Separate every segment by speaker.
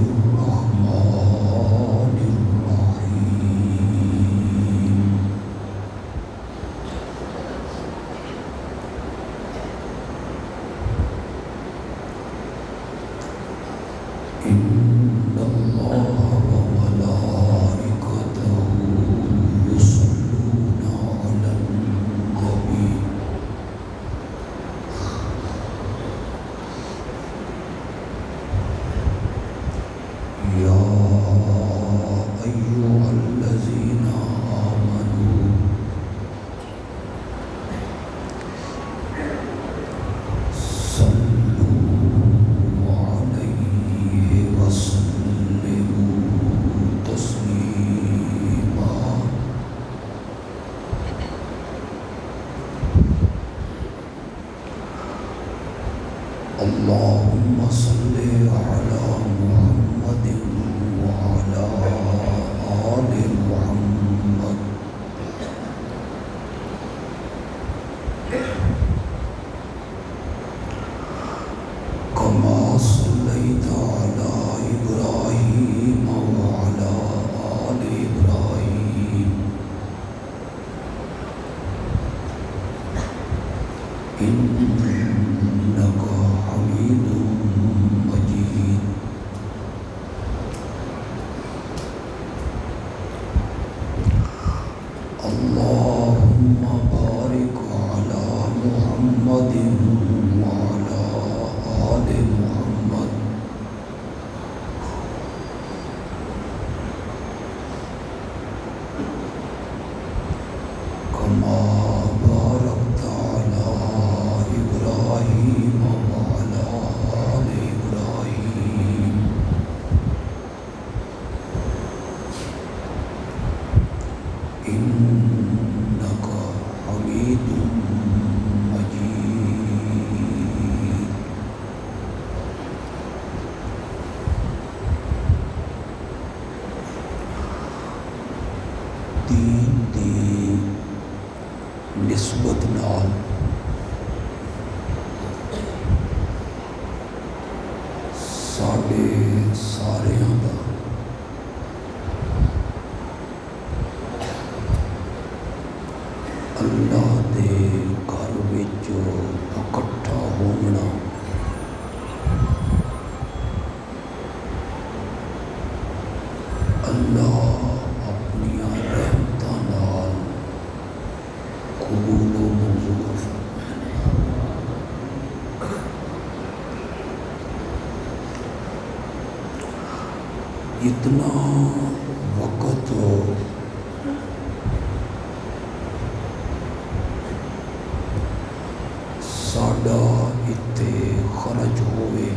Speaker 1: الرحمن الرحيم إن الله وملائكته يصلون على النبي يا أيها الذين آمنوا صلوا عليه وسلموا تسليما اللهم صل على محمد وعلى آل محمد كما صليت على إبراهيم وعلى آل إبراهيم إنك حميد مجيد اللهم بارك على محمد وعلى آل محمد كما باركت على إبراهيم وعلى آل إبراهيم إنك حميد مجيد دین دی نسبت نال ساڈے ساریاں دا اللہ دے گھر وچ اکٹھا ہونا اللہ اپنی رحمتاں نال قبول و منظور فرمائے اتنا وقت ساڈا اتنے خرچ ہوئے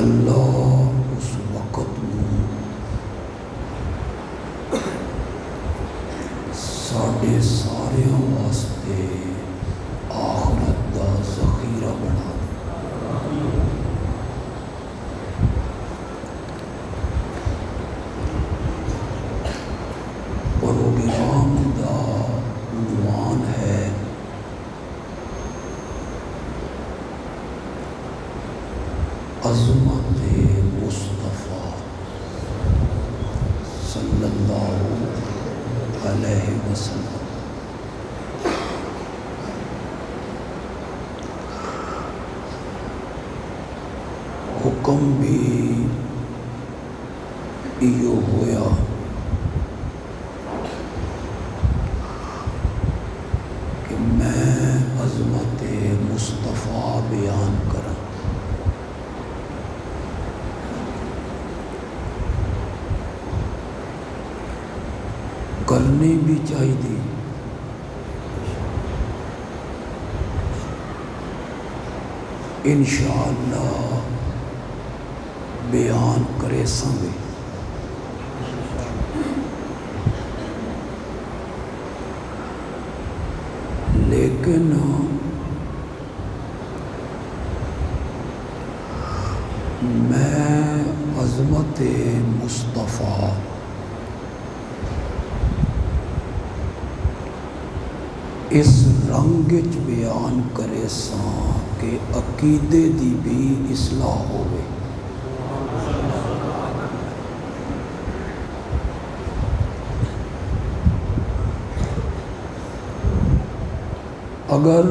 Speaker 1: اللہ اس وقت میں ساڈے سارے واسطے آخرت دا ذخیرہ بنا دے پروگرام دا عنوان ہے عظمت مصطفیٰ صلی اللہ علیہ وسلم۔ حکم بھی ایو ہویا کہ میں عظمت مصطفیٰ بیان کروں، کرنی بھی چاہیے، انشاءاللہ بیان کرے سنگے۔ لیکن میں عظمت مصطفیٰ اس رنگ وچ بیان کرے ساں کہ عقیدے دی بھی اصلاح ہوئے۔ اگر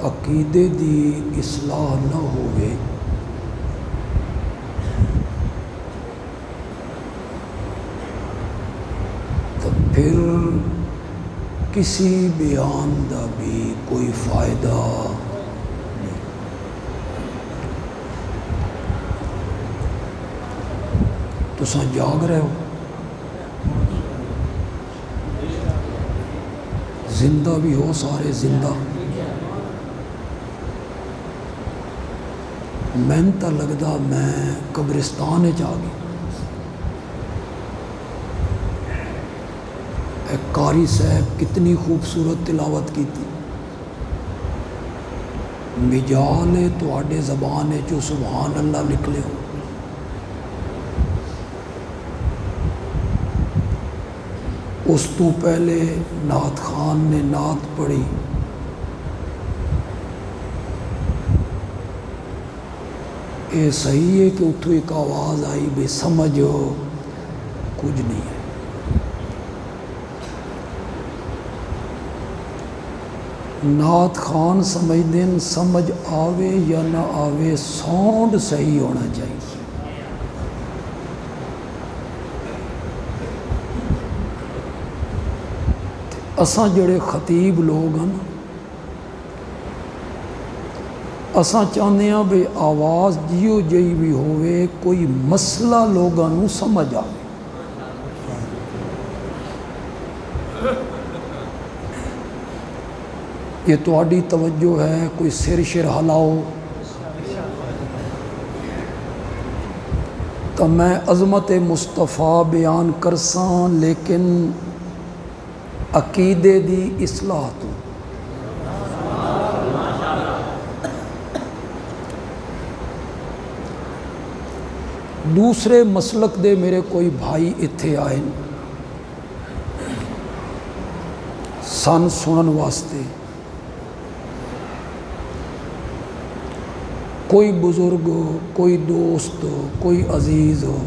Speaker 1: عقیدے دی اصلاح نہ ہوئے تو پھر کسی بیان دا بھی کوئی فائدہ نہیں۔ تساں جاگ رہے ہو، زندہ بھی ہو، سارے زندہ۔ میں تو لگدا میں قبرستان چ آ گئی۔ ایک قاری صاحب کتنی خوبصورت تلاوت کی تھی، مجال تواڈے زبان چو سبحان اللہ نکلے ہو۔ اس تو پہلے نعت خان نے نعت پڑھی، یہ صحیح ہے کہ اتھوں ایک آواز آئی بے سمجھو کچھ نہیں ہے۔ نعت خان سمجھ دین سمجھ آوے یا نہ آوے ساؤنڈ صحیح ہونا چاہیے۔ اساں جڑے خطیب لوگ ہیں اساں چاہتے ہیں بھئی آواز جیو جئی بھی ہوئے کوئی مسئلہ لوگاں نوں سمجھ آوے۔ یہ تواڈی توجہ ہے، کوئی سر شر ہلاؤ تو میں عظمت مصطفیٰ بیان کرساں، لیکن عقیدے دی اصلاح تو۔ دوسرے مسلک دے میرے کوئی بھائی اتھے آئے سن سنن واسطے، کوئی بزرگ ہو، کوئی دوست ہو، کوئی عزیز ہو،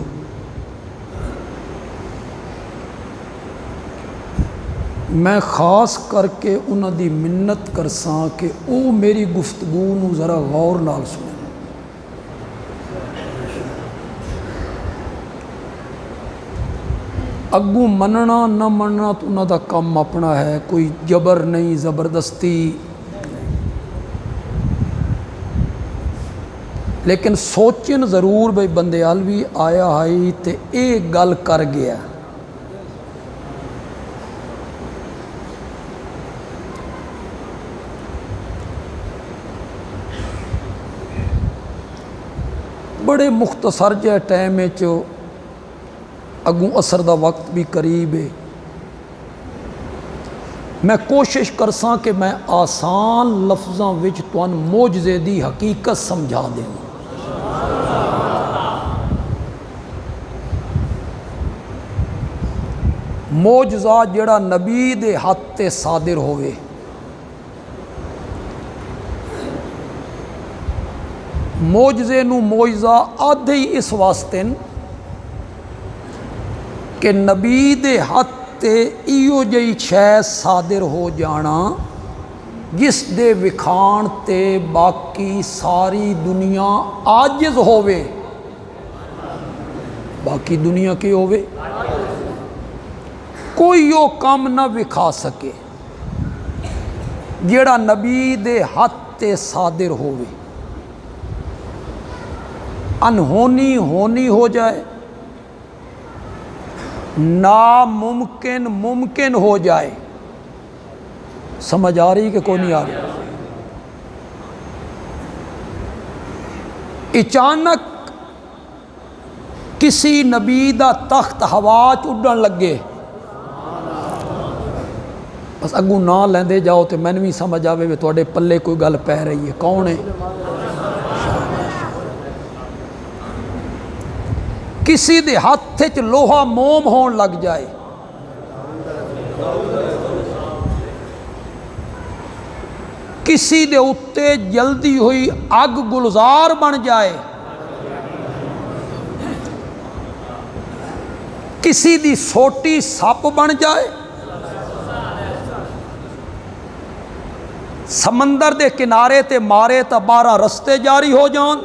Speaker 1: میں خاص کر کے انہاں دی منت کرساں کہ او میری گفتگو نو ذرا غور نال سنیں۔ اگوں مننا نہ مننا تو انہاں دا کم اپنا ہے، کوئی جبر نہیں، زبردستی، لیکن سوچن ضرور بھئی بندے بھی آیا ہائی تے ایک گل کر گیا۔ بڑے مختصر جہ ٹائم اگوں اثر دا وقت بھی قریب ہے، میں کوشش کرساں کہ میں آسان لفظاں وچ تون معجزے دی حقیقت سمجھا دیں۔ معجزہ جڑا نبی دے ہاتھ تے صادر ہوئے، معجزے نو معجزہ آدھے ہی اس واسطے کہ نبی دے ہاتھ تے ایو جئی شے صادر ہو جانا جس دے وکھان تے باقی ساری دنیا عاجز ہووے۔ باقی دنیا کی ہووے، کوئی یو کام نہ وکھا سکے جیڑا نبی دے ہاتھ تے صادر ہووے، انہونی ہونی ہو جائے، ناممکن ممکن ہو جائے۔ سمجھ آ رہی کہ کوئی نہیں آ رہی؟ اچانک کسی نبی دا تخت ہوا چ اڈن لگے، بس اگوں نہ لیندے جاؤ تو میں بھی سمجھ آوے بھی تواڈے پلے کوئی گل پہ رہی ہے۔ کون ہے؟ کسی دے ہاتھ چ لوہا موم ہون لگ جائے، کسی دے اتے جلدی ہوئی اگ گلزار بن جائے، کسی دی سوٹی سپ بن جائے، سمندر دے کنارے تے مارے تا 12 رستے جاری ہو جان،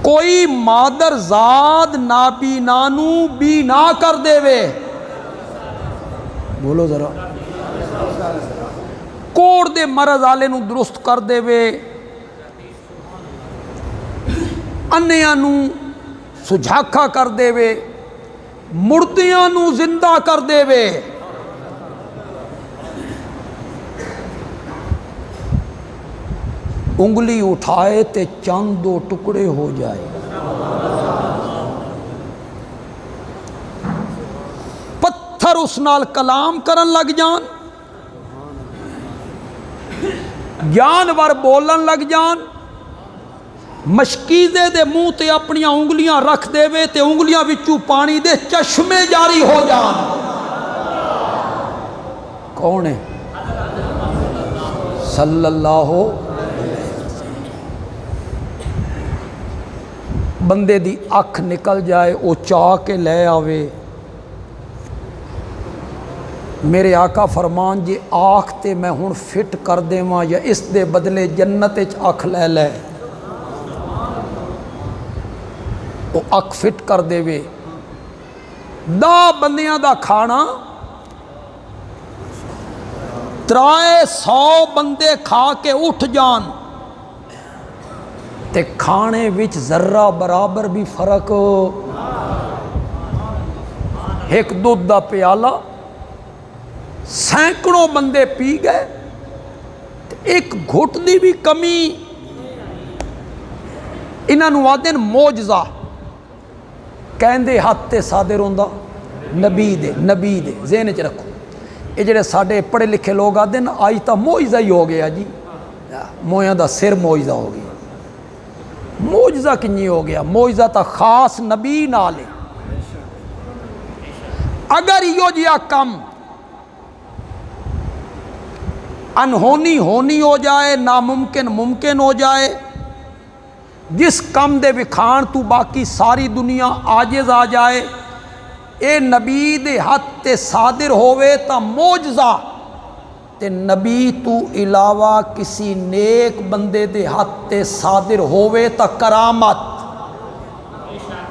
Speaker 1: کوئی مادر زاد نابینا نو بینا کر دے وے، بولو ذرا، کوڑ دے مرض آلے نو درست کر دے وے، انیاں نو سجھاکھا کر دے وے، مردیاں نو زندہ کر دے وے، انگلی اٹھائے تے چند 2 ٹکڑے ہو جائے، پتھر اس نال کلام کرن لگ جان، جانور بولن لگ جان، مشکیزے دے منہ تے اپنی انگلیاں رکھ دے وے تے انگلیاں وچوں پانی دے چشمے جاری ہو جان۔ کون ہے؟ صلی اللہ۔ بندے دی اکھ نکل جائے، او چاہ کے لے آوے، میرے آقا فرمان جے آنکھ تے میں ہن فٹ کر دیواں یا اس دے بدلے جنت وچ اکھ لے لے، او اکھ فٹ کر دے وے، 10 بندیاں دا کھانا 300 بندے کھا کے اٹھ جان تے کھانے وچ ذرہ برابر بھی فرق، ایک دودھ دا پیالہ سینکڑوں بندے پی گئے، ایک گھٹ دی بھی کمی، انہاں نوں آدھے معجزہ، کہندے ہاتھ تے صادر ہوندا نبی دے ذہن وچ رکھو، یہ جڑے ساڈے پڑھے لکھے لوگ آدھے آج تا معجزہ ہی ہو گیا جی، مویاں دا سر معجزہ ہو گیا، معجزہ کنی ہو گیا؟ معجزہ تا خاص نبی نالے، اگر یہ جیا کم انہونی ہونی ہو جائے، ناممکن ممکن ہو جائے، جس کم دے وکھان تو باقی ساری دنیا عاجز آ جائے، اے نبی دے ہاتھ تے صادر ہوئے تا معجزہ، تے نبی تو علاوہ کسی نیک بندے دے ہاتھ تے صادر ہوئے تا کرامت،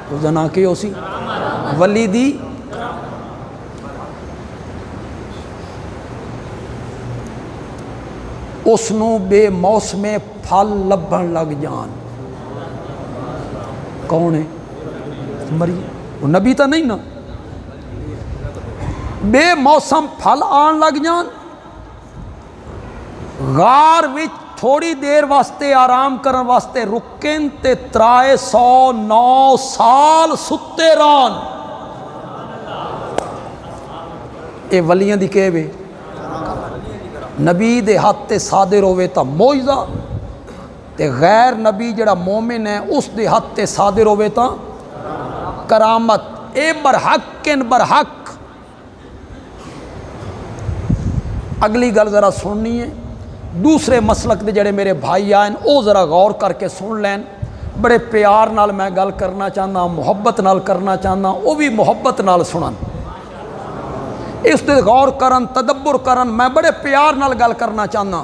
Speaker 1: تو جنا کی ہو سی ولی دی، اس نو بے موسم پھل لبھن لگ جان۔ کون ہے؟ مریم، وہ نبی تا نہیں نا، بے موسم پھل آن لگ جان، غار وچ تھوڑی دیر واسطے آرام کرن واسطے رکن تے 309 سال ستے ران، اے ولیاں دی کہے وے، نبی دے ہاتھ تے صادر ہوئے تا معجزہ، تے غیر نبی جڑا مومن ہے اس دے ہاتھ تے صادر ہوئے تا کرامت، اے برحق برحق۔ اگلی گل ذرا سننی ہے، دوسرے مسلک دے جڑے میرے بھائی آئیں او ذرا غور کر کے سن لین، بڑے پیار نال میں گل کرنا چاہنا، محبت نال کرنا چاہنا، او بھی محبت نال سنن، اس تے غور کرن، تدبر کرن، میں بڑے پیار نال گل کرنا چاہنا،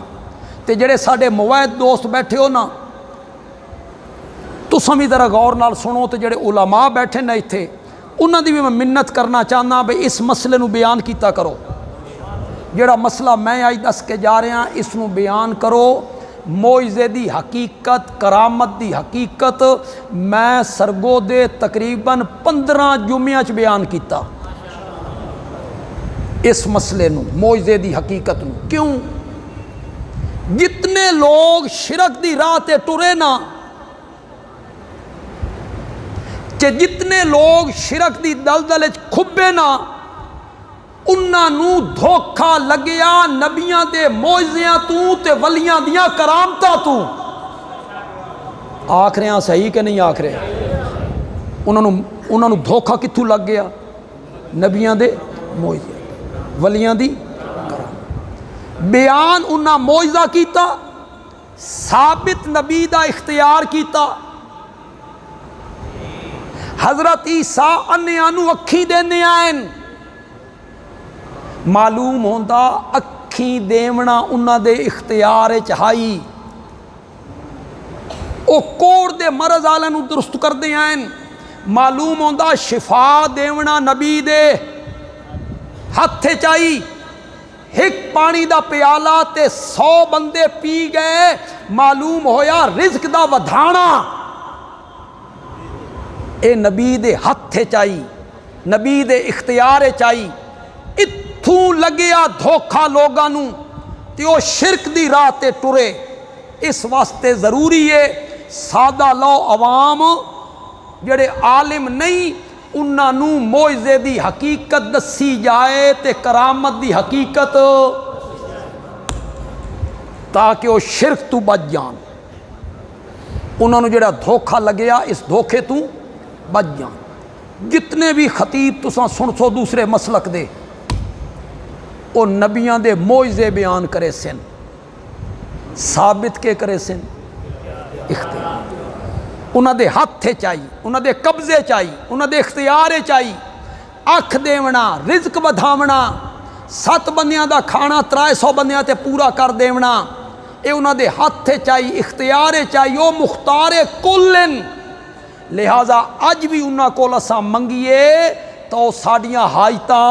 Speaker 1: تے جڑے ساڈے موعد دوست بیٹھے ہو نا، تساں بھی ذرا غور نال سنو، تے جڑے علماء بیٹھے نا ایتھے انہاں دی بھی میں منت کرنا چاہنا بھئی اس مسئلے نو بیان کیتا کرو، جڑا مسئلہ میں آج دس کے جا رہے ہیں اس نو بیان کرو، معجزے دی حقیقت، کرامت دی حقیقت میں سرگو دے تقریباً 15 جمعہ چ بیان کیتا، اس مسئلے نو، معجزے دی حقیقت نو، کیوں؟ جتنے لوگ شرک دی راہ تے ٹرے نا، کہ جتنے لوگ شرک دی دلدل وچ کھبے نا، انہاں نو دھوکھا لگیا نبیاں دے معجزیاں تو تے ولیاں دیاں کرامتاں تو، آکھ رہے ہیں صحیح کہ نہیں آکھ رہے؟ انہاں نو دھوکھا کتھوں لگ گیا؟ نبیاں دے معجزے، ولیاں دی کرامت۔ بیان انہاں موجزہ کیتا، ثابت نبی دا اختیار کیتا۔ حضرت عیسیٰ انیاں نو اکھی دینے آئین، معلوم ہوندا اکھی دیونا انہاں دے اختیار چاہائی، او کوڑ دے مرض آلہ نو درست کر دے آئین، معلوم ہوندا شفا دیونا نبی دے ہتھے چاہی۔ ایک پانی دا پیالہ تے 100 بندے پی گئے، معلوم ہویا رزق دا ودھانا اے نبی دے ہتھے چاہی، نبی دے اختیار چاہی۔ اتھوں لگیا دھوکھا لوگاں نو تے او شرک دی راہ تے ٹرے۔ اس واسطے ضروری ہے سادہ لو عوام جڑے عالم نہیں انہاں نو معجزے دی حقیقت دسی جائے تے کرامت دی حقیقت، تاکہ وہ شرک تو بچ جان۔ انہاں نو جڑا دھوکھا لگیا اس دھوکھے تو بچ جان۔ جتنے بھی خطیب تساں سن سو دوسرے مسلک دے، وہ نبیاں دے معجزے بیان کرے سن، ثابت کے کرے سن اختیار، انہاں دے ہتھے چاہیے، انہاں دے قبضے چاہیے، انہاں دے اختیار چاہیے۔ اکھ دیونا، رزق بدھاونا، 7 بندیاں دا کھانا 300 بندیاں تے پورا کر دیونا، اے انہاں دے ہتھے چاہیے، اختیار چاہیے، وہ مختار کلن۔ لہذا اج بھی انہاں کول اساں منگیے تو ساڈیاں حاجتاں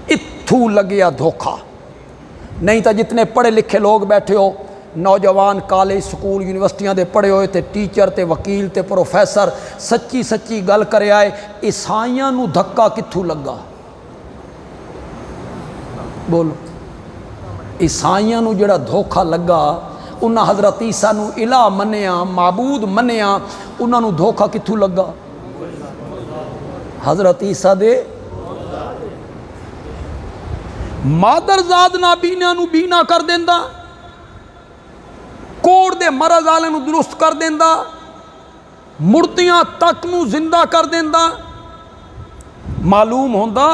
Speaker 1: اتھو لگیا دھوکھا۔ نہیں تو جتنے پڑھے لکھے لوگ بیٹھے ہو، نوجوان کالج سکول یونیورسٹیاں دے پڑھے ہوئے تے ٹیچر تے وکیل تے پروفیسر، سچی سچی گل کرے آئے، عیسائیاں نو دھکا کتھوں لگا؟ بولو، عیسائیاں نو جڑا دھوکا لگا، انہاں حضرت عیسیٰ نو الہ منیا، معبود منیا، انہاں نو دھوکا کتھوں لگا؟ حضرت عیسیٰ دے مادر زاد نابینا نو بینا کر دیندا، کوڑ دے مرض آلے نو درست کر دیندا، مردیاں تک نو زندہ کر دیندا۔ معلوم ہوندا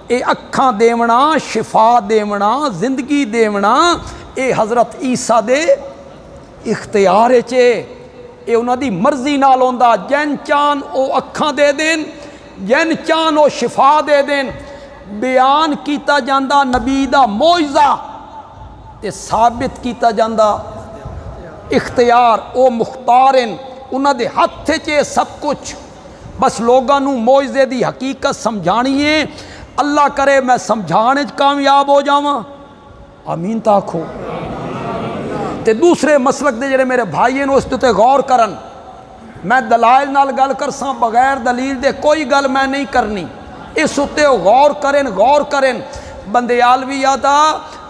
Speaker 1: اے اکھاں دیونا، شفا دیونا، زندگی دیونا اے حضرت عیسیٰ دے اختیار چے، اے انہاں دی مرضی نال ہوندا۔ جن چان او اکھاں دے دین، جن چان او شفا دے دین۔ بیان کیتا جاندا نبی دا معجزہ تے ثابت کیتا جاندا اختیار، او مختارن، انہاں دے ہتھ چے سب کچھ۔ بس لوگاں نو معجزے دی حقیقت سمجھانی ہے۔ اللہ کرے میں سمجھانے کامیاب ہو جاواں، آمین تاکھو۔ تے دوسرے مسلک دے جڑے میرے بھائی ہیں اس تے غور کرن، میں دلائل نال گل کرساں، بغیر دلیل دے کوئی گل میں نہیں کرنی، اس اتے غور کرن۔ بندیالوی آدھا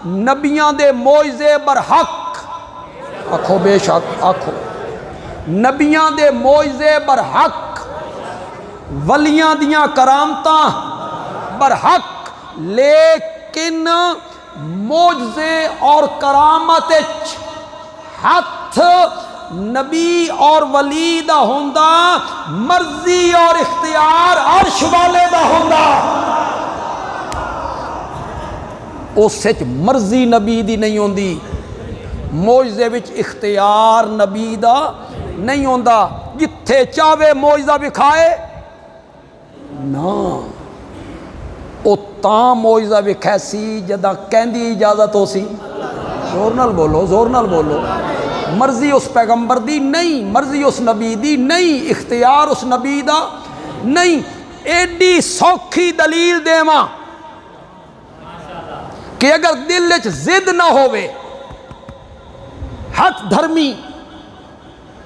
Speaker 1: نبیاں دے معجزے برحق، آکھو بے شک آکھو، نبیاں دے معجزے برحق، ولیاں دیاں کرامتاں برحق، لیکن معجزے اور کرامت ہاتھ نبی اور ولی دا ہوندا، مرضی اور اختیار عرش والے دا ہوندا۔ اس سچ مرضی نبی دی نہیں ہوندی، معجزے وچ اختیار نبی دا نہیں ہوندا۔ جتھے چاہے معجزہ وکھائے نا، او تاں معجزہ وکھے سی جداں کہندی اجازت ہو سی۔ زور نال بولو، زور نال بولو۔ مرضی اس پیغمبر دی نہیں، مرضی اس نبی دی نہیں، اختیار اس نبی دا نہیں۔ ایڈی سوکھی دلیل دیواں کہ اگر دل وچ ضد نہ ہوئے، حق دھرمی،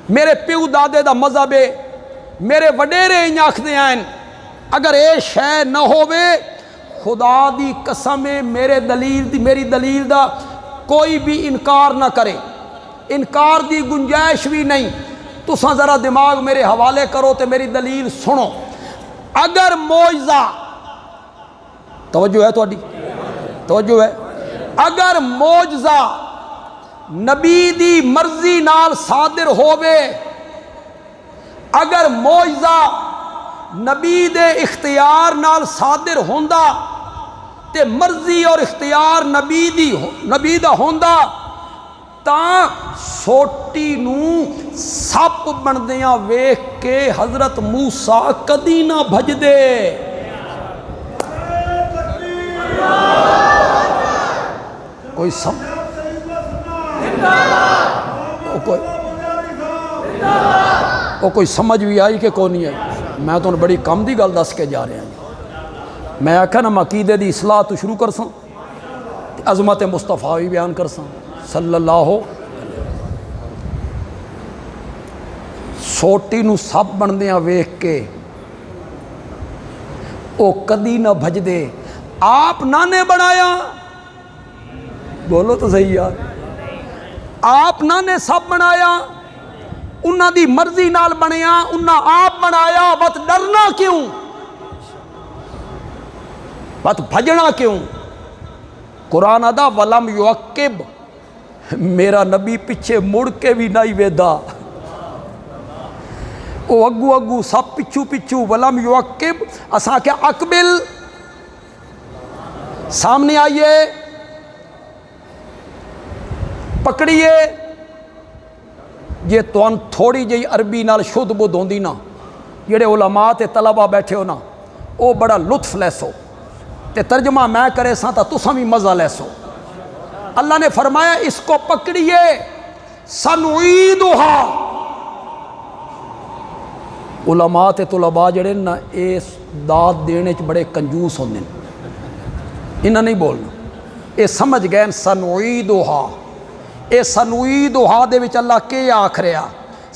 Speaker 1: میرے پیو دادے دا مذہب ہے، میرے وڈیرے انج آکھدے ہیں، اگر اے شے نہ ہوئے، خدا دی قسم ہے میری دلیل دا کوئی بھی انکار نہ کرے، انکار دی گنجائش بھی نہیں۔ تساں ذرا دماغ میرے حوالے کرو تے میری دلیل سنو۔ اگر معجزہ، توجہ ہے تہاڈی؟ توجہ ہے؟ اگر معجزہ نبی دی مرضی نال صادر ہووے، اگر معجزہ نبی دے اختیار نال صادر ہوندا تے مرضی اور اختیار نبی دا ہوندا تاں سوٹی نو سپ بندیاں ویکھ کے حضرت موسیٰ کدی نہ بھج دے. کوئی کوئی سمجھ بھی آئی کہ کوئی نہیں آئی؟ میں تو بڑی کم دی گل دس کے جا رہا ہوں. میں آکھا نا عقیدے دی اصلاح تو شروع کر ساں عظمت مصطفیٰ بھی بیان کر ساں صلی اللہ. سوٹی نو سب بندیاں ویکھ کے او کدی نہ بھج دے. آپ نانے بنایا، بولو تو صحیح یار، آپ نانے سب بنایا، انہاں دی مرضی نال بنیا، انہاں آپ بنایا، بت ڈرنا کیوں، بت بھجنا کیوں؟ قرآن ادا ولم یعقب، میرا نبی پیچھے مڑ کے بھی نہیں ویدا، او اگو اگو سب پچھو پچھو. ولم یعقب اساں کیا اقبل، سامنے آئیے، پکڑیے. یہ تو تھوڑی جی عربی نال شدھ بدھ ہوندی نا، جڑے علماء تے طلبہ بیٹھے ہو نا او بڑا لطف لے سو تے ترجمہ میں کرے ساں تا تساں بھی مزہ لے سو. اللہ نے فرمایا اس کو پکڑیے، سنعیدھا. علماء تے طلباء جڑے نا اس داد دینے چ بڑے کنجوس ہوندے نے، انہاں نہیں بولنا، اے سمجھ گئے سنعیدھا. اے سنعیدھا دے وچ اللہ کے آکھ رہا،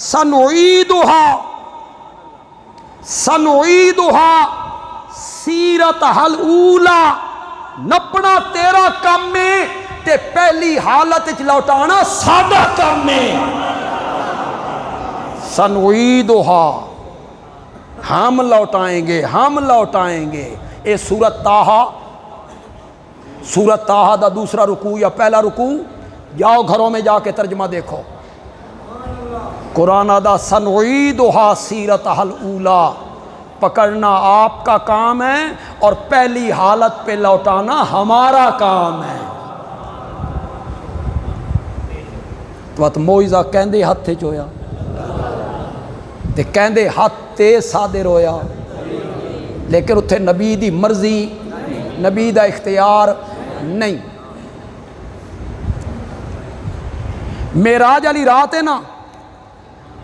Speaker 1: سنعیدھا سنعیدھا سیرتھا الاولی، نپنا تیرا کام ہے تے پہلی حالت وچ لوٹانا ساڈا کام ہے. سنعیدھا، ہم لوٹائیں گے، ہم لوٹائیں گے. اے سورت طٰہٰ دا دوسرا رکوع یا پہلا رکوع، جاؤ گھروں میں جا کے ترجمہ دیکھو. قرآن ادا سنعیدھا سیرتھا الاولی، پکڑنا آپ کا کام ہے اور پہلی حالت پہ لوٹانا ہمارا کام ہے. تو موئزہ کہندے ہتھے چویا تے کہندے ہاتھ تے صادر ہویا، لیکن اتھے نبی دی مرضی، نبی دا اختیار نہیں. معراج والی رات ہے نا،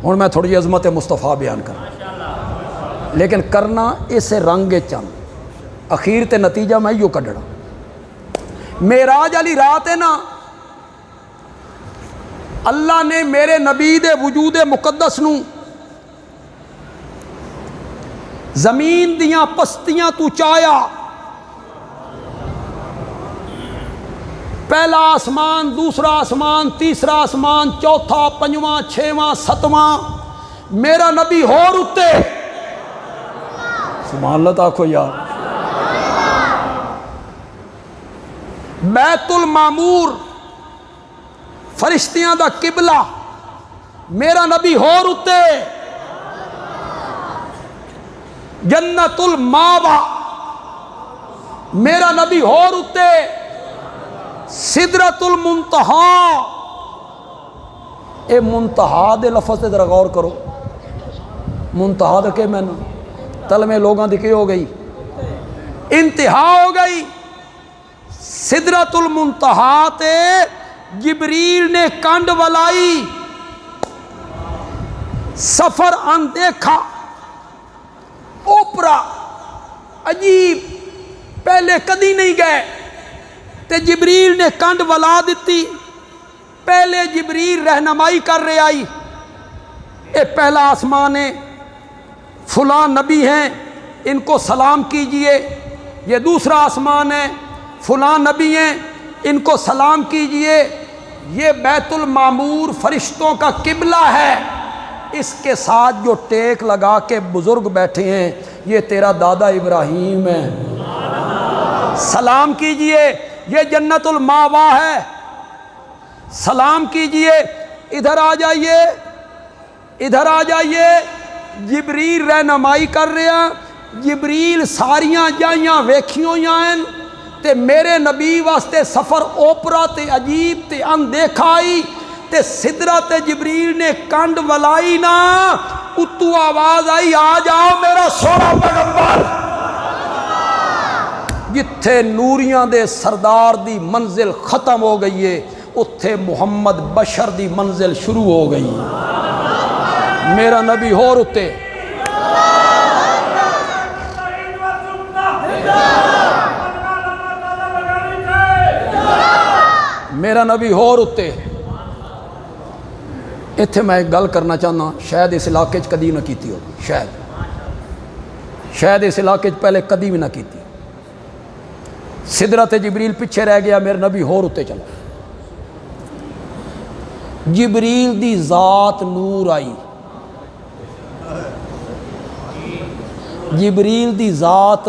Speaker 1: ہن میں تھوڑی عظمت مصطفیٰ بیان کر، لیکن کرنا اس رنگ چند اخیر تے نتیجہ میں یوں کڈنا. معراج والی رات ہے نا، اللہ نے میرے نبی دے وجود مقدس نو زمین دیاں پستیاں تو چایا. پہلا آسمان، دوسرا آسمان، تیسرا آسمان، چوتھا، پنجواں، چھواں، ستواں، میرا نبی ہور اتے. سبحان اللہ تاکو یار. بیت المعمور فرشتیاں دا قبلہ، میرا نبی ہور اتے. جنت الماوا، میرا نبی ہور اتے. سدرت المنتہا، اے منتہا دے لفظ تے ذرا غور کرو. منتہا دے کہ میں نا تلمے لوگاں دی کی ہو گئی، انتہا ہو گئی. سدرت المنتہا تے جبریل نے کنڈ ولائی، سفر اندیکھا، اوپرا عجیب، پہلے کدی نہیں گئے تے جبریل نے کنڈ ولا دیتی. پہلے جبریل رہنمائی کر رہے آئی، اے پہلا آسمان ہے، فلاں نبی ہیں، ان کو سلام کیجئے. یہ دوسرا آسمان ہے، فلاں نبی ہیں، ان کو سلام کیجئے. یہ بیت المعمور فرشتوں کا قبلہ ہے. اس کے ساتھ جو ٹیک لگا کے بزرگ بیٹھے ہیں، یہ تیرا دادا ابراہیم ہے، سلام کیجئے. یہ جنت الماوا ہے، سلام کیجئے. ادھر آ جائیے، ادھر آ جائیے. جبریل رہنمائی کر رہا، جبریل ساریاں جائیاں ویکھیوں ہیں تے میرے نبی واسطے سفر اوپرا تے عجیب تے اندیکھا آئی تے سدرت جبریل نے کنڈ ولائی نا، اتو آواز آئی آ جاؤ میرا سونا پیغمبر۔ جتھے نوریاں دے سردار دی منزل ختم ہو گئی ہے، اتھے محمد بشر دی منزل شروع ہو گئی۔ میرا نبی ہور اتے، میرا نبی ہور اتے۔ اتھے میں ایک گل کرنا چاہنا، شاید اس علاقے چ کدی نہ کیتی ہو، شاید اس علاقے چ پہلے کدی بھی نہ کیتی۔ سدرت جبریل پیچھے رہ گیا، میرے نبی ہور اتے چلا۔ جبریل دی ذات نور آئی، جبریل دی ذات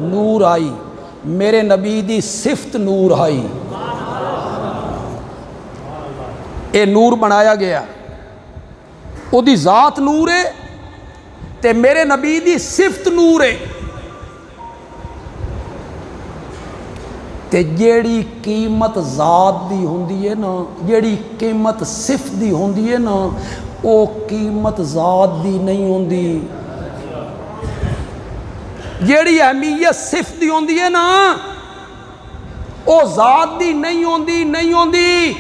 Speaker 1: نور آئی، میرے نبی دی صفت نور آئی۔ اے نور بنایا گیا، او دی ذات نور ہے تے میرے نبی دی صفت نور ہے۔ تے جیڑی قیمت ذات دی ہوندی ہے نا، جیڑی قیمت صفت دی ہوندی ہے نا، او قیمت ذات دی نہیں ہوندی۔ جیڑی اہمیت صفت دی ہوندی ہے نا، او ذات دی نہیں ہوندی۔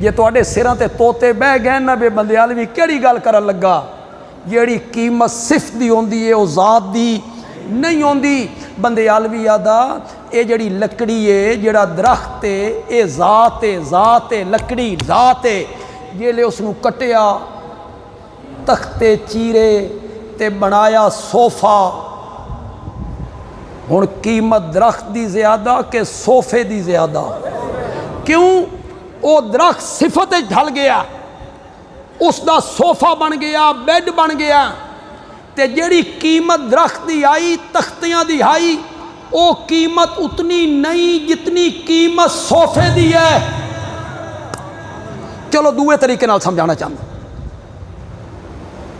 Speaker 1: یہ تواڈے سراں تے توتے بہ گئے نا بے بندیال بھی کیڑی گل کرن لگا، جیڑی قیمت صفت دی ہوندی ہے او ذات دی نہیں ہوندی۔ بندیالوی آدھا اے جڑی لکڑی ہے، جڑا درخت ہے، اے ذات ہے، لکڑی ذات ہے۔ جیلے اس نو کٹیا، تختے چیرے تے بنایا صوفہ، ہن قیمت درخت دی زیادہ کہ صوفے دی زیادہ؟ کیوں؟ او درخت صفت ڈھل گیا، اس دا صوفہ بن گیا، بیڈ بن گیا، تے جیڑی قیمت درخت دی آئی، تختیاں دی آئی، او قیمت اتنی نہیں جتنی قیمت صوفے دی ہے۔ چلو دوے طریقے نال سمجھانا چاہتا،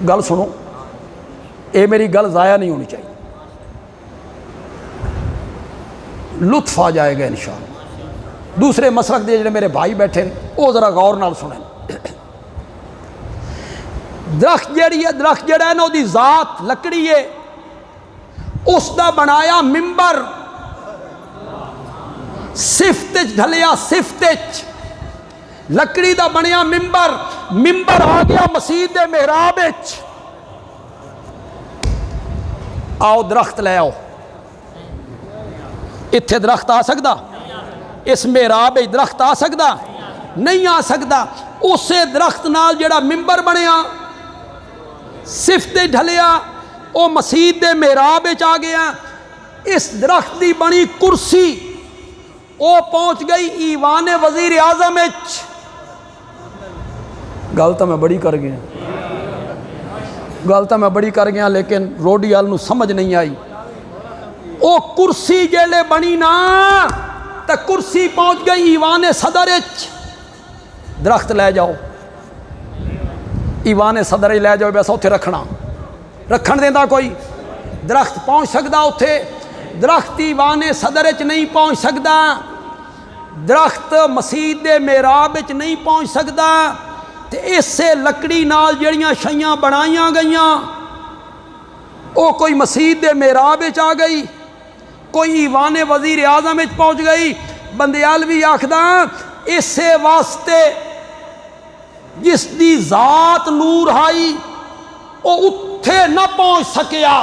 Speaker 1: گل سنو، اے میری گل ضائع نہیں ہونی چاہیے، لطف آ جائے گا انشاءاللہ۔ دوسرے مسلک دے جڑے میرے بھائی بیٹھے وہ ذرا غور نال سنیں۔ درخت جیڑی ہے، درخت جڑا ہے نا، دی ذات لکڑی ہے، اس دا بنایا ممبر، صفت ڈھلیا، صفت لکڑی دا بنیا ممبر، ممبر آ گیا مسجد محراب وچ۔ آؤ درخت لے آؤ، اتھے درخت آ سکدا؟ اس محراب درخت آ سکدا؟ نہیں آ سکدا۔ اسے درخت نال جڑا ممبر بنیا، صفت ڈھلیا، او مسجد دے محراب وچ آ گیا۔ اس درخت دی بنی کرسی او پہنچ گئی ایوان وزیر اعظم وچ۔ گل تو میں بڑی کر گیا، لیکن روڈی آل نو سمجھ نہیں آئی۔ او کرسی جیلے بنی نا، تا کرسی پہنچ گئی ایوان صدر وچ۔ درخت لے جاؤ، ایوان صدر لے جاؤ، ویسا اتھے رکھن دیندہ کوئی؟ درخت پہنچ سکدا اتھے؟ درخت ایوان صدر وچ نہیں پہنچ سکدا، درخت مسجد دے محراب وچ نہیں پہنچ سکدا۔ تے اسے لکڑی نال جڑیاں شیاں بنائیاں گئیاں، او کوئی مسجد دے محراب وچ آ گئی، کوئی ایوان وزیر اعظم وچ پہنچ گئی۔ بندیالوی آکھدا اسے واسطے جس دی ذات نور آئی، او اتھے نہ پہنچ سکیا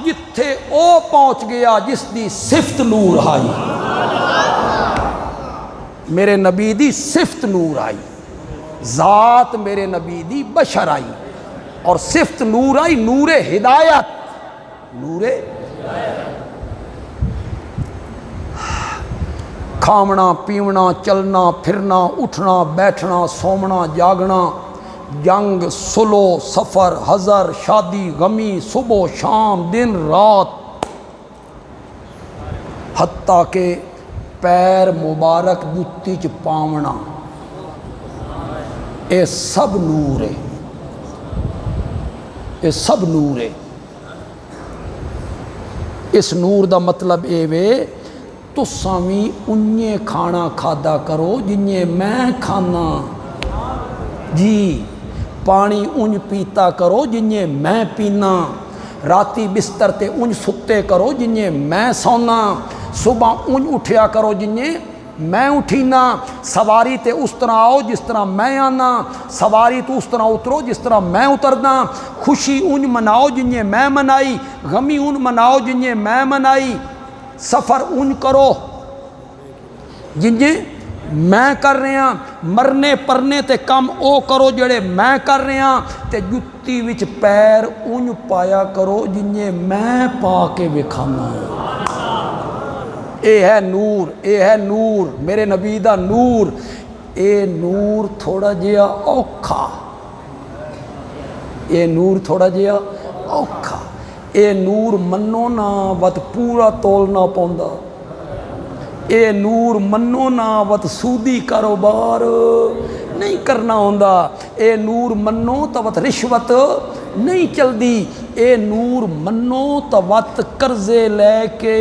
Speaker 1: جتھے او پہنچ گیا جس دی صفت نور آئی۔ میرے نبی دی صفت نور آئی، ذات میرے نبی دی بشر آئی، اور صفت نور آئی، نور ہدایت، نور کھاونا پیونا چلنا پھرنا اٹھنا بیٹھنا سومنا جاگنا، جنگ سلو سفر حضر شادی غمی صبح شام دن رات، حتیٰ کہ پیر مبارک جتی چ پاونا، اے سب نور ہے، اے سب نور ہے۔ اس نور دا مطلب اے وے تساں وی انجے کھانا کھادا کرو جنجے میں کھانا، جی پانی انج پیتا کرو جنجے میں پینا، راتی بستر تے انج ستے کرو جنجے میں سونا، صبح انج اٹھیا کرو جنجے میں اٹھینا، سواری تے اس طرح آؤ جس طرح میں آنا، سواری تو اس طرح اترو جس طرح میں اترنا، خوشی انج مناؤ جنجے میں منائی، غمی انج مناؤ جنجے میں منائی، سفر انج کرو جنجے میں کر رہے ہیں، مرنے پرنے تے کم او کرو جڑے میں کر رہے ہیں، تے جتی وچ پیر انج پایا کرو جنجے میں پا کے وکھانا۔ اے ہے نور، اے ہے نور، میرے نبی دا نور۔ اے نور تھوڑا جہا اوکھا، اے نور تھوڑا جہا اوکھا، اے نور منو نہ وت پورا تولنا پوندا، اے نور منو نہ وت سودی کاروبار نہیں کرنا ہوندا، اے نور منو تو وت رشوت نہیں چل دی، اے نور منو تو وت قرضے لے کے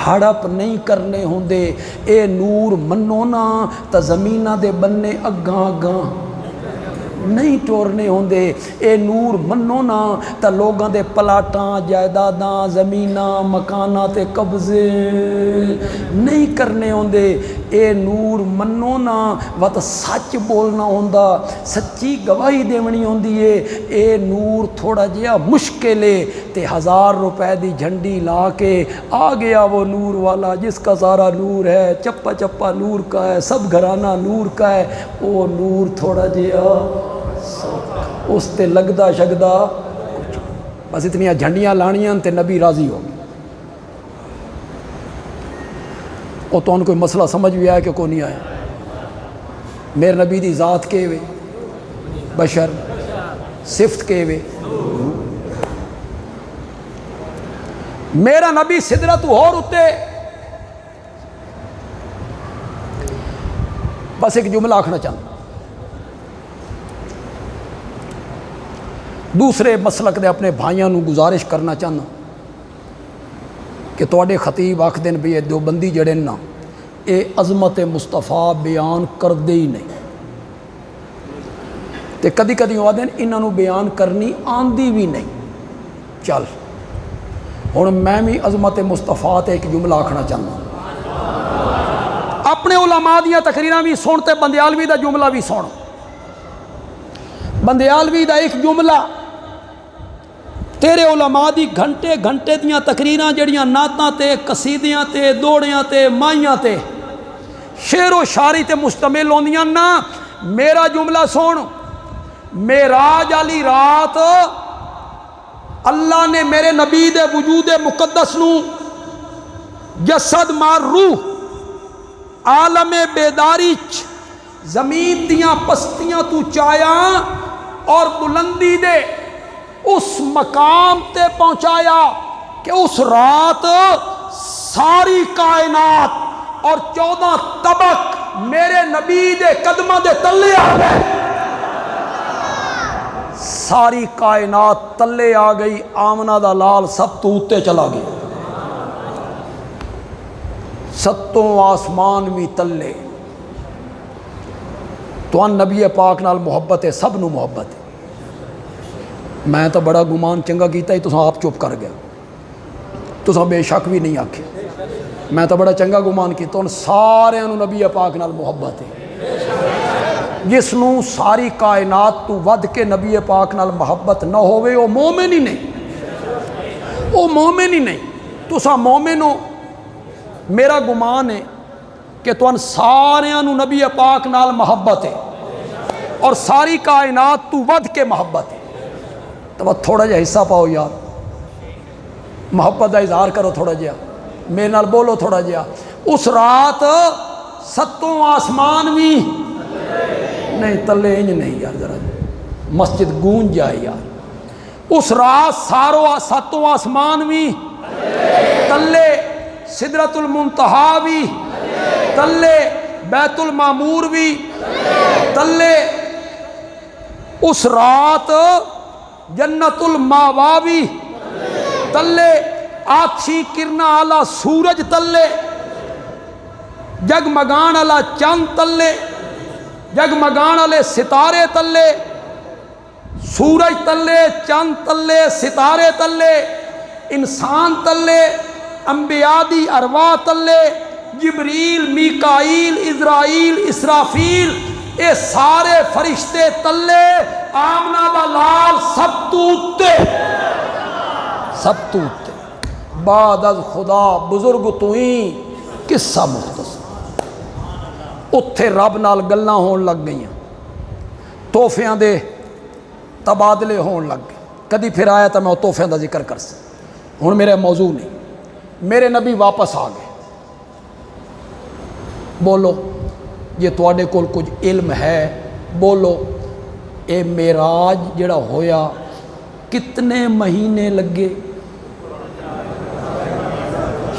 Speaker 1: ہڑپ نہیں کرنے ہوندے، اے نور منو نا تا زمینہ دے بننے اگاں اگاں نہیں ٹورنے ہوندے، اے نور منو نا تا لوگاں دے پلاٹاں جائیداداں زمیناں مکاناں تے قبضے نہیں کرنے ہوندے، اے نور منو نا وت سچ بولنا ہوندا، سچی گواہی دیونی ہوندی ہے، اے نور تھوڑا جہا مشکل ہے، تے 1000 روپے دی جھنڈی لا کے آ گیا وہ نور والا جس کا سارا نور ہے، چپا چپا نور کا ہے، سب گھرانہ نور کا ہے، وہ نور تھوڑا جہا اس تے لگدا شگدا بس اتنی جھنڈیاں لانیاں تے نبی راضی ہو گئے۔ وہ تو ان کوئی مسئلہ سمجھ بھی آیا کہ کوئی نہیں آیا؟ میرے نبی دی ذات کے وے بشر، صفت کے وے میرا نبی سدرت ہور اتے۔ بس ایک جملہ آکھنا چاہتا، دوسرے مسلک دے اپنے بھائیاں نو گزارش کرنا چاہنا کہ تواڈے خطیب آکھ دین بھی دو بندی جڑے نا اے عظمت مصطفیٰ بیان کر دے ہی نہیں، تے کدی کدی آ دین انہاں نو بیان کرنی آندی بھی نہیں۔ چل ہن میں بھی عظمت مصطفیٰ تے ایک جملہ آکھنا چاہنا، اپنے علماء دیاں تقریراں بھی سن تے بندیالوی دا جملہ بھی سن۔ بندیالوی دا ایک جملہ تیرے علماء دی گھنٹے گھنٹے دیاں تقریراں جڑیاں نعتاں تے قصیدیاں تے دوڑیاں تے مائیاں تے شعر و شاعری تے مشتمل ہوندیاں نا، میرا جملہ سن، معراج والی رات اللہ نے میرے نبی دے وجود مقدس نو جسد مار روح عالم بیداری زمین دیاں پستیاں تو چایا اور بلندی دے اس مقام تے پہنچایا کہ اس رات ساری کائنات اور 14 طبق میرے نبی دے قدمہ دے تلے آ گئے، ساری کائنات تلے آ گئی، آمنہ دا لال سب تو اتے چلا گیا، ستوں آسمان بھی تلے۔ تو ان نبی پاک نال محبت ہے، سب نو محبت ہے۔ میں تو بڑا گمان چنگا کیتا ہی تساں آپ چپ کر گیا، تساں بے شک بھی نہیں آکھے، میں تو بڑا چنگا گمان کیتا، ان سارے انہوں نبی پاک نال محبت ہے۔ جس نو ساری کائنات تو ود کے نبی پاک نال محبت نہ ہوئے وہ مومن ہی نہیں، وہ مومن ہی نہیں۔ تساں مومن ہو، میرا گمان ہے کہ تو ان سارے انہوں نبی پاک نال محبت ہے اور ساری کائنات تو ود کے محبت ہے، تو تھوڑا جا حصہ پاؤ یار، محبت کا اظہار کرو تھوڑا جہا، میرے نال بولو تھوڑا جہا۔ اس رات ستوں آسمان بھی نہیں تلے، انج نہیں یار، ذرا مسجد گونج جائے یار۔ اس رات ستوں آسمان بھی تلے، سدرت المنتہا بھی تلے، بیت المعمور بھی تلے، اس رات جنت الماوا بھی تلے، آتشی کرنا والا سورج تلے، جگمگان والا چند تلے، جگمگان والے ستارے تلے، سورج تلے، چند تلے، ستارے تلے، انسان تلے، انبیاء دی ارواح تلے، جبریل، میکائیل، عزرائیل، اسرافیل، اے سارے فرشتے تلے، آمنہ دا لال سب تو اتے، سب تو اتے، بعد از خدا بزرگ توئیں قصہ مختصر۔ اتھے رب نال گلاں ہون لگ گئیاں، تحفیاں دے تبادلے ہون لگ گئے۔ کدی پھر آیا تو میں وہ تحفیاں دا ذکر کر سکتا ہوں، میرے موضوع نہیں۔ میرے نبی واپس آ گئے، بولو یہ تواڈے کول کچھ علم ہے، بولو اے معراج جڑا ہویا کتنے مہینے لگے؟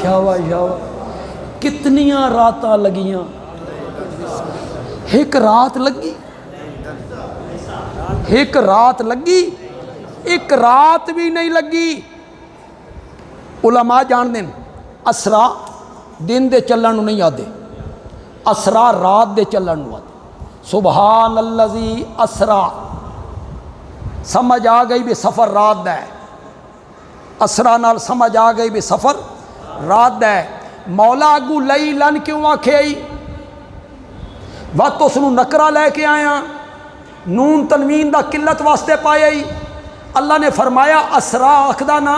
Speaker 1: شاباش شاباش، کتنیاں راتاں لگیاں؟ ایک رات لگی؟ ایک رات لگی؟ ایک رات بھی نہیں لگی۔ علماء جان دیں اسرا دن دے چلن نو نہیں آدھے، اسرا رات دے چلن نو آدھے۔ سبحان اللذی اسرا، سمجھ آ گئی بھی سفر رات دا ہے، اسرا نال سمجھ آ گئی بھی سفر رات دا ہے۔ مولا اگو لئی لن کیوں آکھے آئی؟ وقت اس نو نکرہ لے کے آیا، نون تنوین دا قلت واسطے پائے آئی۔ اللہ نے فرمایا اسرا اکھدا نا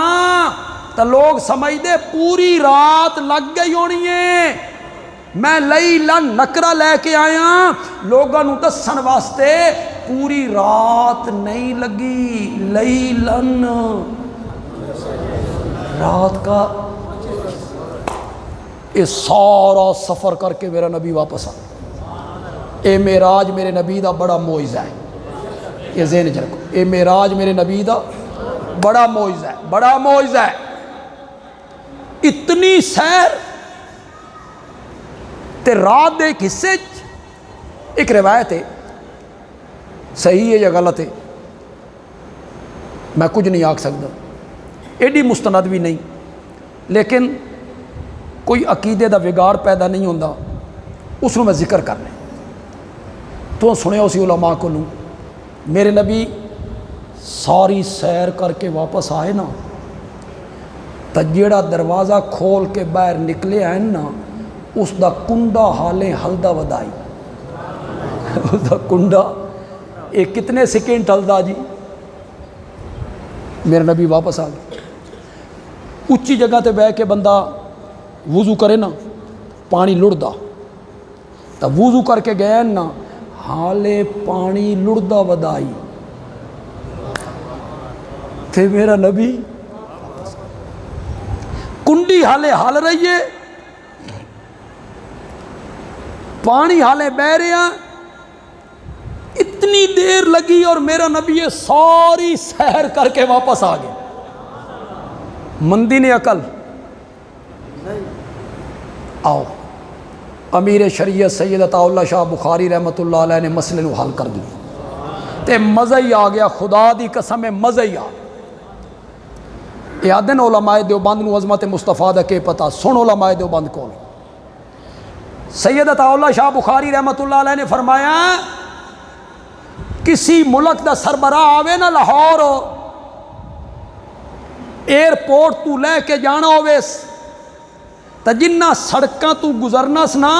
Speaker 1: تو لوگ سمجھ دے پوری رات لگ گئی ہونی ہے۔ میں لئی لن نکرہ لے کے آیا لوگوں نو دسن واسطے، پوری رات نہیں لگی۔ لئی لن رات کا یہ سارا سفر کر کے میرا نبی واپس آ۔ اے معراج میرے نبی دا بڑا معجزہ ہے، یہ ذہن چ رکھو، اے معراج میرے نبی دا بڑا معجزہ ہے، بڑا معجزہ ہے۔ اتنی سیر تے رات دے ایک حصے ایک روایت ہے، صحیح ہے یا غلط ہے میں کچھ نہیں آکھ سکتا، ایڈی مستند بھی نہیں، لیکن کوئی عقیدے دا بگاڑ پیدا نہیں ہوتا، اس میں ذکر کرنا تو سنے اسی علماء کو لوں۔ میرے نبی ساری سیر کر کے واپس آئے نا تو جیڑا دروازہ کھول کے باہر نکلے آئے نا، اس دا کنڈا حالیں ہلدا ودائی، اس دا کنڈا ایک کتنے سیکنڈ ہلدا جی؟ میرے نبی واپس آ گئے۔ اچھی جگہ تے بیٹھ کے بندہ وضو کرے نا پانی لڑدا، تو وضو کر کے گئے نا حالے پانی لڑدا ودائی، تے میرا نبی کنڈی حالے ہل رہی ہے، پانی حالے بہ رہا، اتنی دیر لگی اور میرا نبی یہ ساری سیر کر کے واپس آ گئے۔ مندی نے عقل؟ آؤ امیر شریعت سید عطا اللہ شاہ بخاری رحمۃ اللہ علیہ نے مسئلے نو حل کر دی تے مزہ ہی آ گیا، خدا دی قسم مزہ ہی آ گیا۔ یادن علماء دیوبند نو عظمت مصطفیٰ دا کے پتا، سن علماء دیوبند کول سید عطا اللہ شاہ بخاری رحمۃ اللہ علیہ نے فرمایا کسی ملک دا سربراہ آوے نا لاہور ایئرپورٹ تو لے کے جانا ہوویس تا جنہ سڑکاں تو گزرنا سنا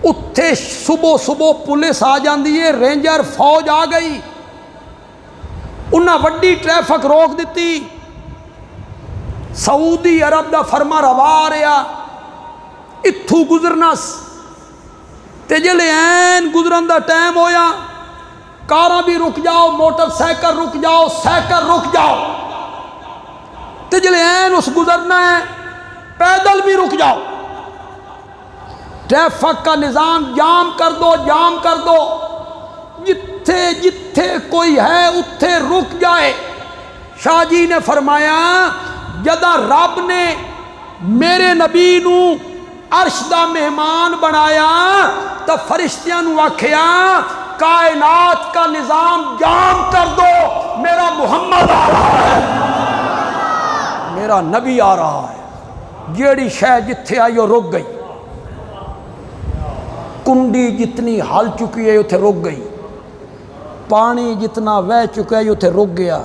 Speaker 1: اتھے صبح صبح پولیس آ جاندی ہے، رینجر فوج آ گئی، انہاں وڈی ٹریفک روک دیتی، سعودی عرب دا فرما روا آ رہا اتھو گزرنا تے جلے این گزرن دا ٹائم ہویا کاراں بھی رک جاؤ، موٹر سائیکل رک جاؤ، سائیکل رک جاؤ، تے جلے این اس گزرنا ہے پیدل بھی رک جاؤ، ٹریفک کا نظام جام کر دو، جام کر دو، جتھے جتھے کوئی ہے اتھے رک جائے۔ شاہ جی نے فرمایا جدہ رب نے میرے نبی نو عرش دا مہمان بنایا تو فرشتیاں نو آکھیا کائنات کا نظام جام کر دو، میرا محمد آ رہا ہے، میرا نبی آ رہا ہے، جیڑی شے جتھے آئی وہ رک گئی، کنڈی جتنی ہل چکی ہے اتھے رک گئی، پانی جتنا وہ چکا ہے اتھے رک گیا۔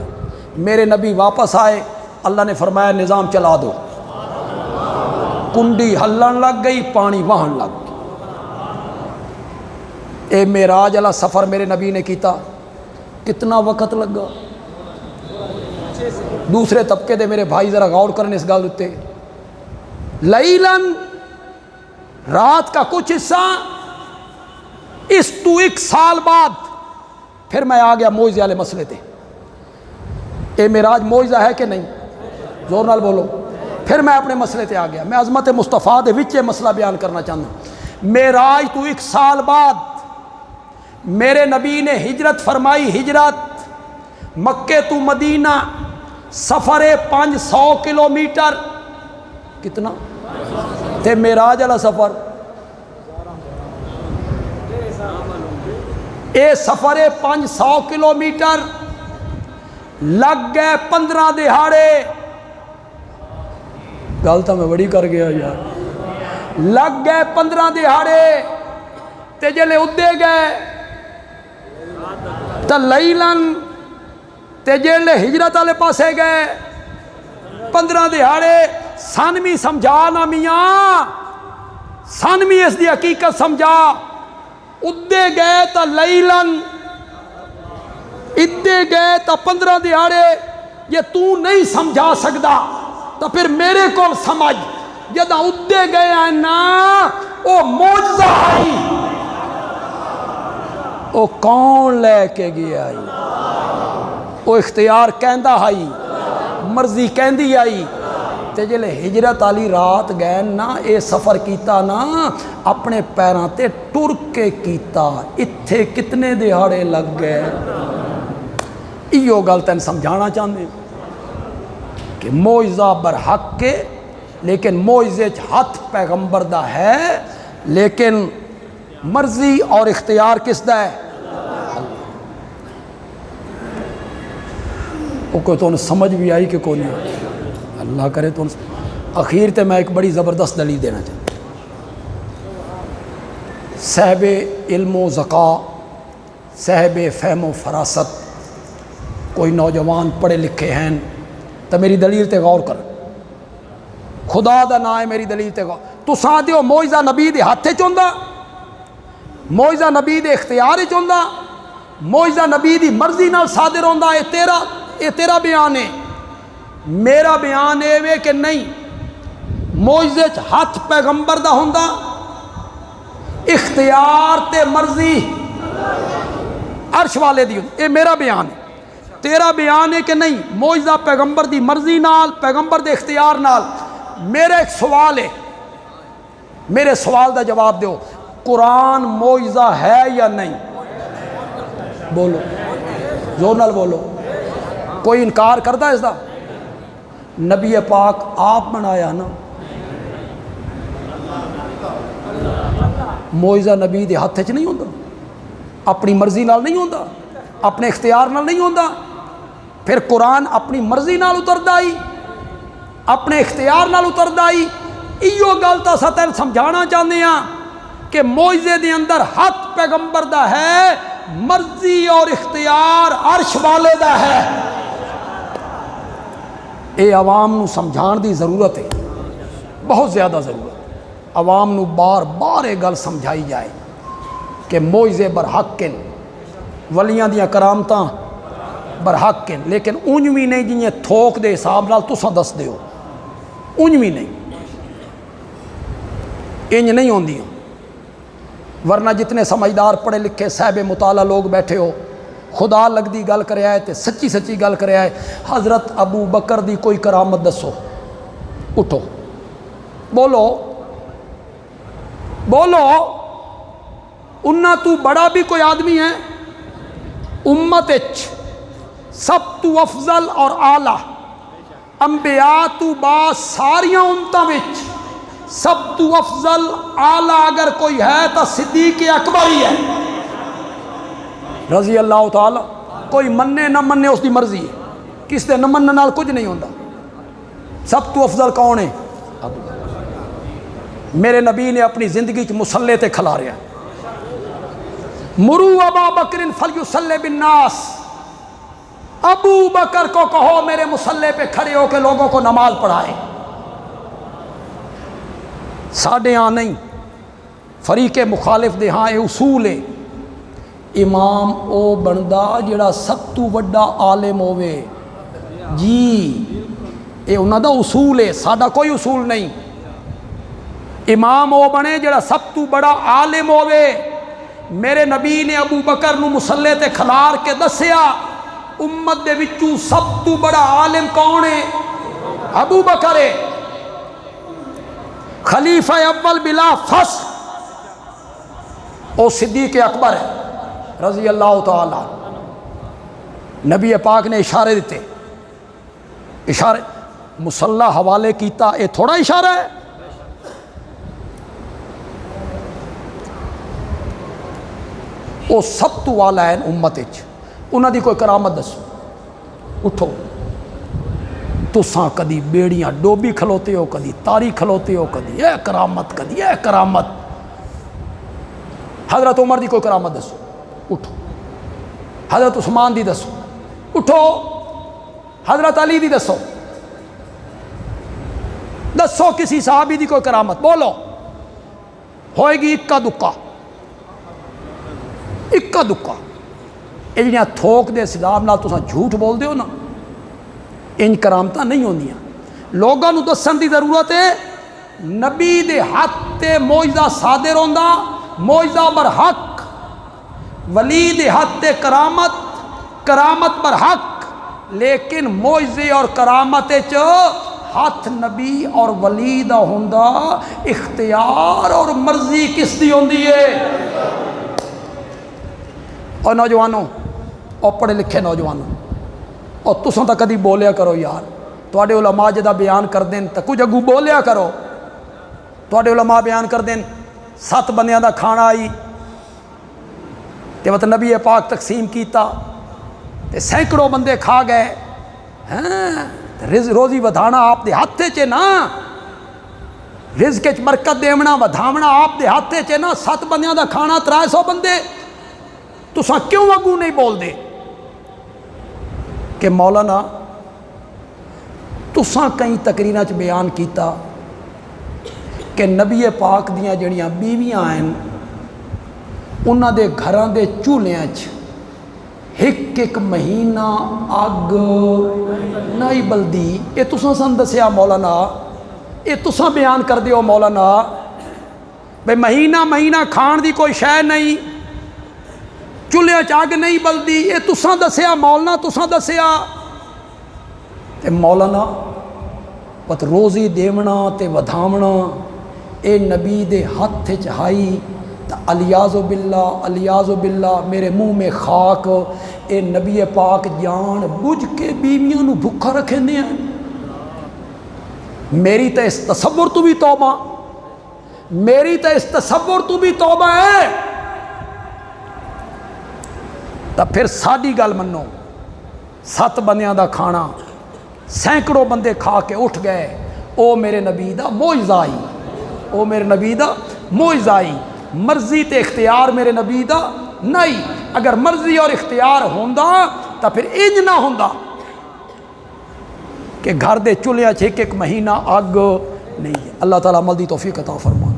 Speaker 1: میرے نبی واپس آئے، اللہ نے فرمایا نظام چلا دو، کنڈی ہلن لگ گئی، پانی وہن لگ گئی۔ اے معراج والا سفر میرے نبی نے کیتا، کتنا وقت لگا؟ دوسرے طبقے دے میرے بھائی ذرا غور کرنے اس گل اتے، لیلن رات کا کچھ حصہ، اس تو ایک سال بعد پھر میں آ گیا معجزے والے مسئلے تے۔ اے معراج معجزہ ہے کہ نہیں؟ زور نال بولو۔ پھر میں اپنے مسئلے تے آ گیا، میں عظمت مصطفیٰ دے وچ مسئلہ بیان کرنا چاہتا۔ معراج تو ایک سال بعد میرے نبی نے ہجرت فرمائی، ہجرت مکے تو مدینہ، سفر 500 کلومیٹر، کتنا تے معراج والا سفر؟ اے سفر 500 کلومیٹر لگ گئے 15 دہاڑے۔ گل تو میں بڑی کر گیا یار، لگ گئے 15 دہاڑے تے جلے ادے گئے تے لیلن تے جلے ہجرت والے پاسے گئے 15 دہاڑے۔ سانوی سمجھا نا میاں، سانوی اس دی حقیقت سمجھا، ادے گئے تا لیلن، ادے گئے تا 15 دہاڑے۔ یہ تو نہیں سمجھا سکدا تو پھر میرے کو سمجھ، جدہ ادے گئے ہیں نا او معجزہ آئی، او کون لے کے گیا آئی، او اختیار کہندہ آئی، مرضی کہندی آئی۔ تے جلے ہجرت والی رات گئے نا، اے سفر کیتا نا اپنے پیراں تے ٹر کے کیتا، اتھے کتنے دہاڑے لگ گئے؟ ایو گل تین سمجھانا چاہتے کہ معجزہ برحق کے، لیکن معجزے ہاتھ پیغمبر دا ہے، لیکن مرضی اور اختیار کس دا ہے؟ وہ کوئی تو سمجھ بھی آئی کہ کوئی نہیں؟ اللہ کرے تو اخیر تے میں ایک بڑی زبردست دلیل دینا چاہتا ہوں۔ صاحب علم و ذکا، صاحب فہم و فراست، کوئی نوجوان پڑھے لکھے ہیں تو میری دلیل تے غور کر، خدا دا نا ہے میری دلیل تے غور۔ تو ساتھ دیو معجزہ نبی دے ہاتھے چوندہ، معجزہ نبی دے اختیار چوندہ، معجزہ نبی دی مرضی نال صادر ہوندہ، اے تیرا بیان ہے۔ میرا بیان ہے کہ نہیں، معجزے ہاتھ پیغمبر دا ہوندہ، اختیار تے مرضی عرش والے دی ہوندہ، اے میرا بیان ہے۔ تیرا بیان ہے کہ نہیں، معجزہ پیغمبر دی مرضی نال، پیغمبر دے اختیار نال۔ میرا ایک سوال ہے، میرے سوال دا جواب دیو، قرآن معجزہ ہے یا نہیں؟ بولو، زور نال بولو، کوئی انکار کردہ اس دا؟ نبی پاک آپ بنایا نا، معجزہ نبی دے ہاتھ چ نہیں ہوندہ، اپنی مرضی نال نہیں ہوندہ، اپنے اختیار نال نہیں ہوندہ۔ پھر قرآن اپنی مرضی نال اتردا آئی، اپنے اختیار نال اتردا آئی۔ ایو گل تا ساتھ سمجھانا چاہتے ہیں کہ معجزے دے اندر ہاتھ پیغمبر دا ہے، مرضی اور اختیار عرش والے دا ہے۔ اے عوام نو سمجھان دی ضرورت ہے، بہت زیادہ ضرورت۔ عوام نو بار بار یہ گل سمجھائی جائے کہ معجزے برحق ہیں، ولیاں دیاں کرامتاں برحق ہیں، لیکن اونجوی نہیں جنہیں تھوک دے حساب نال تساں دس دیو، اونجوی نہیں، انج نہیں ہوندی۔ ورنہ جتنے سمجھدار پڑھے لکھے صاحب مطالعہ لوگ بیٹھے ہو، خدا لگ دی گل کرے آئے تے سچی سچی گل کرے آئے، حضرت ابو بکر دی کوئی کرامت دسو، اٹھو بولو بولو، انہاں تو بڑا بھی کوئی آدمی ہے؟ امت اچ سب تو افضل اور اعلیٰ، انبیاء تو بعد ساریاں امتاں وچ سب تو افضل اعلیٰ اگر کوئی ہے تو صدیق اکبر ہی ہے رضی اللہ تعالی۔ کوئی مننے نہ مننے اس دی مرضی ہے، کس دے نہ مننے نال کچھ نہیں ہوندہ۔ سب تو افضل کون ہے؟ میرے نبی نے اپنی زندگی چ مسلے تے کھلاریا، مرو ابا بکر فلیصلی بالناس، ابو بکر کو کہو میرے مسلے پہ کھڑے ہو کے لوگوں کو نماز پڑھائے۔ ساڈے ہاں نہیں، فریق مخالف دے ہاں یہ اصول ہے، امام او بندا جڑا سب تو وڈا عالم ہووے، جی یہ انہاں دا اصول ہے، ساڈا کوئی اصول نہیں۔ امام او بنے جڑا سب تو بڑا عالم ہووے۔ میرے نبی نے ابو بکر نو مسلے تے کھلار کے دسیا امت دے وچوں سب تو بڑا عالم کون ہے؟ ابو بکر ہے، خلیفہ اول بلا فصل او صدیق اکبر ہے رضی اللہ تعالی۔ نبی پاک نے اشارے دیتے، اشارے مصلح حوالے کیتا، یہ تھوڑا اشارہ ہے؟ وہ سب تو والا ہے امت وچ، انہاں دی کوئی کرامت دسو۔ اٹھو، تساں کدی بیڑیاں ڈوبی کھلوتے ہو، کدی تاری کھلوتے ہو، کدی اے کرامت، کدی اے کرامت۔ حضرت عمر دی کوئی کرامت دسو، اٹھو۔ حضرت عثمان دی دسو، اٹھو۔ حضرت علی دی دسو، دسو کسی صحابی دی کوئی کرامت، بولو۔ ہوئے گی اکا دکا، اکا دکا۔ یہ جہاں تھوک دے سداب نال تساں جھوٹ بول دے ہو نا، ان کرامتاں نہیں ہوندیاں۔ لوگاں نو دسن دی ضرورت ہے نبی دے ہاتھ تے معجزہ صادر ہوندا، معجزہ برحق، ولی دے ہاتھ تے کرامت، کرامت برحق، لیکن معجزے اور کرامت وچ ہاتھ نبی اور ولی دا ہوندا، اختیار اور مرضی کس دی ہوندی ہے؟ اور نوجوانوں، اور پڑھے لکھے نوجوانوں، اور تساں تا کدی بولیا کرو یار، تواڈے علماء جدا بیان کر دین تا کچھ اگو بولیا کرو۔ تواڈے علماء بیان کر دین 7 بندیاں دا کھانا آئی تے وقت نبی پاک تقسیم کیتا تے سینکڑوں بندے کھا گئے۔ ہاں روزی ودھانا آپ دے ہاتھ چے نا، رزق وچ برکت دیونا ودھاونا آپ دے ہاتھ چے نا۔ 7 بندیاں دا کھانا 300 بندے، تساں کیوں اگو نہیں بول دے کہ مولانا تساں کئی تقریراں چ بیان کیتا کہ نبی پاک دیاں جڑیاں بیویاں ہیں انہاں دے گھراں دے چولہیاں چ ایک ایک مہینہ اگ نہیں بلدی۔ یہ تساں سن دسیا مولانا، یہ تساں بیان کر دیو مولانا بھئی مہینہ مہینہ کھان دی کوئی شے نہیں، چولہے چ اگ نہیں بلدی، یہ تساں دسیا مولانا، تساں دسیا۔ تے مولانا پت روزی دیونا تے ودھاونا اے نبی دے ہاتھ چ ہائی تا الیاذ باللہ، الیاذ باللہ، میرے منہ میں خاک، اے نبی پاک جان بجھ کے بیویاں نو بھکھا رکھیں ہیں۔ میری تا اس تصور تو بھی توبہ، میری تا اس تصور تو بھی توبہ ہے۔ تا پھر ساڈی گل منو، 7 بندیاں دا کھانا سینکڑوں بندے کھا کے اٹھ گئے، او میرے نبی دا معجزہ آئی، او میرے نبی دا معجزہ آئی۔ مرضی تے اختیار میرے نبی دا نہیں۔ اگر مرضی اور اختیار ہوندا تا پھر انج نہ ہوندا کہ گھر دے چولہے ایک ایک مہینہ اگ نہیں ہے۔ اللہ تعالیٰ عمل دی توفیق عطا فرمائے۔